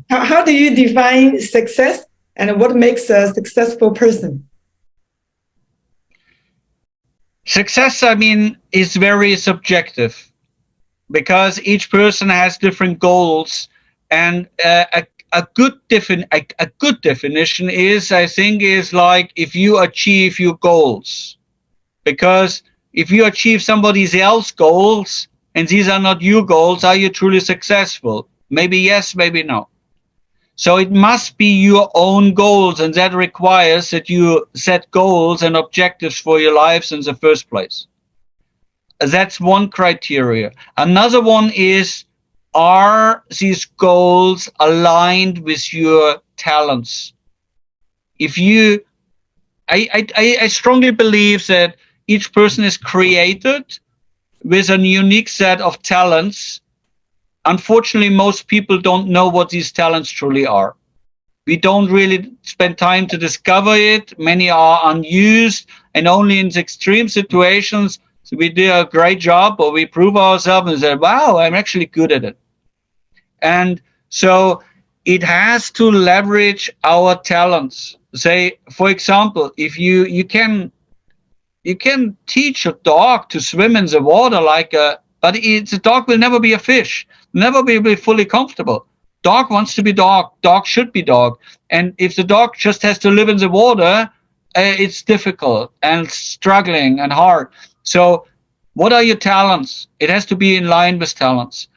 How do you define success and what makes a successful person? Success, I mean, is very subjective because each person has different goals, and a good definition is, I think, is like if you achieve your goals. Because if you achieve somebody else's goals and these are not your goals, are you truly successful? Maybe yes, maybe no. So it must be your own goals, and that requires that you set goals and objectives for your lives in the first place. That's one criteria. Another one is, are these goals aligned with your talents? If you, I strongly believe that each person is created with a unique set of talents. Unfortunately, most people don't know what these talents truly are. We don't really spend time to discover it. Many are unused, and only in extreme situations so we do a great job or we prove ourselves and say, wow, I'm actually good at it. And so it has to leverage our talents. Say, for example, if you can teach a dog to swim in the water but the dog will never be a fish, never be fully comfortable. Dog wants to be dog. Dog should be dog. And if the dog just has to live in the water, it's difficult and struggling and hard. So what are your talents? It has to be in line with talents.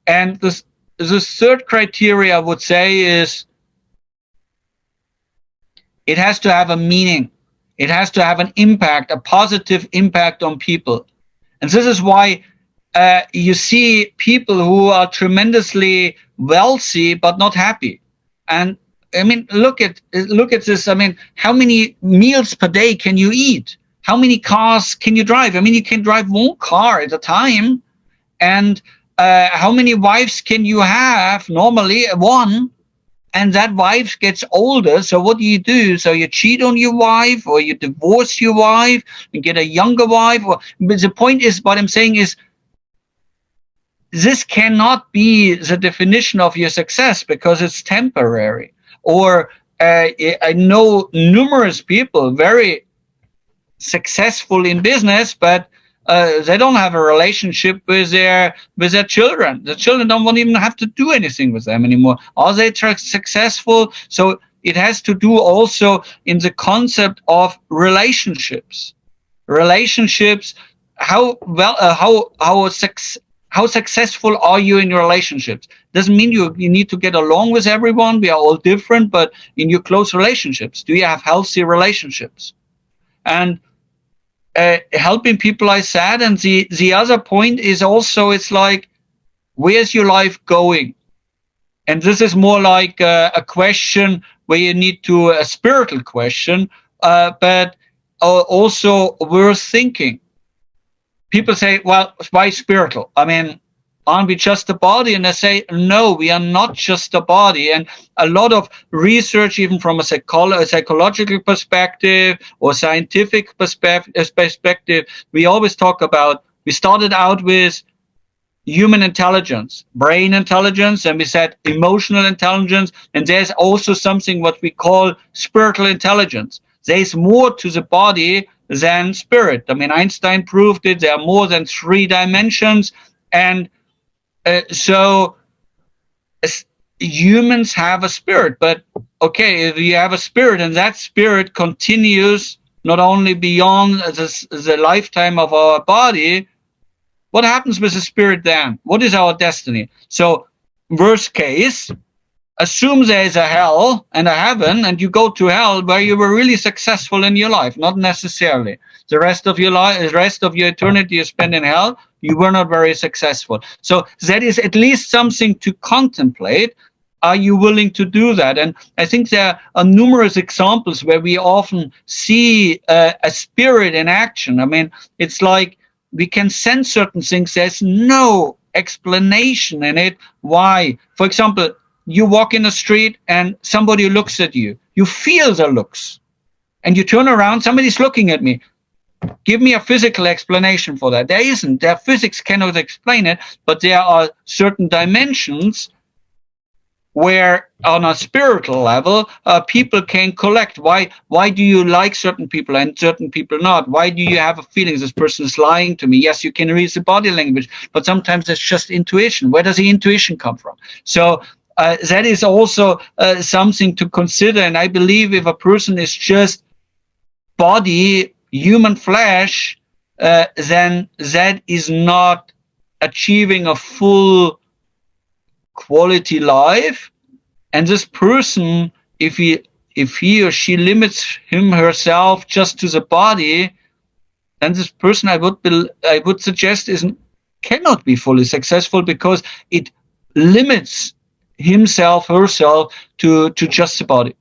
And the third criteria I would say is it has to have a meaning. It has to have an impact, a positive impact on people. And this is why you see people who are tremendously wealthy but not happy. And I mean, look at this. I mean, how many meals per day can you eat? How many cars can you drive? I mean, you can drive one car at a time. And how many wives can you have? Normally, one. And that wife gets older. So what do? So you cheat on your wife, or you divorce your wife and get a younger wife. But the point is, what I'm saying is, this cannot be the definition of your success because it's temporary. Or I know numerous people very successful in business, but they don't have a relationship with their children. The children don't even have to do anything with them anymore. Are they successful? So it has to do also in the concept of relationships. How well, how successful are you in your relationships? Doesn't mean you need to get along with everyone. We are all different, but in your close relationships, do you have healthy relationships? And helping people like that. And the other point is also, it's like, where's your life going? And this is more like a question where you need to, a spiritual question, but also worth thinking. People say, well, why spiritual? I mean, aren't we just a body? And I say, no, we are not just a body. And a lot of research, even from a psychological perspective or scientific perspective, we always talk about, we started out with human intelligence, brain intelligence, and we said emotional intelligence. And there's also something what we call spiritual intelligence. There's more to the body than spirit. I mean, Einstein proved it. There are more than 3 dimensions. And so humans have a spirit, but okay, if you have a spirit and that spirit continues not only beyond the lifetime of our body, what happens with the spirit then? What is our destiny? So worst case, assume there is a hell and a heaven, and you go to hell where you were really successful in your life. Not necessarily. The rest of your life, the rest of your eternity you spend in hell, you were not very successful. So that is at least something to contemplate. Are you willing to do that? And I think there are numerous examples where we often see a spirit in action. I mean, it's like we can sense certain things. There's no explanation in it. Why? For example, you walk in the street and somebody looks at you. You feel the looks. And you turn around, somebody's looking at me. Give me a physical explanation for that. There isn't. Their physics cannot explain it, but there are certain dimensions where on a spiritual level, people can collect. Why do you like certain people and certain people not? Why do you have a feeling this person is lying to me? Yes, you can read the body language, but sometimes it's just intuition. Where does the intuition come from? So that is also something to consider. And I believe if a person is just body, human flesh, then that is not achieving a full quality life. And this person, if he or she limits herself just to the body, then this person I would suggest cannot be fully successful, because it limits herself to just the body.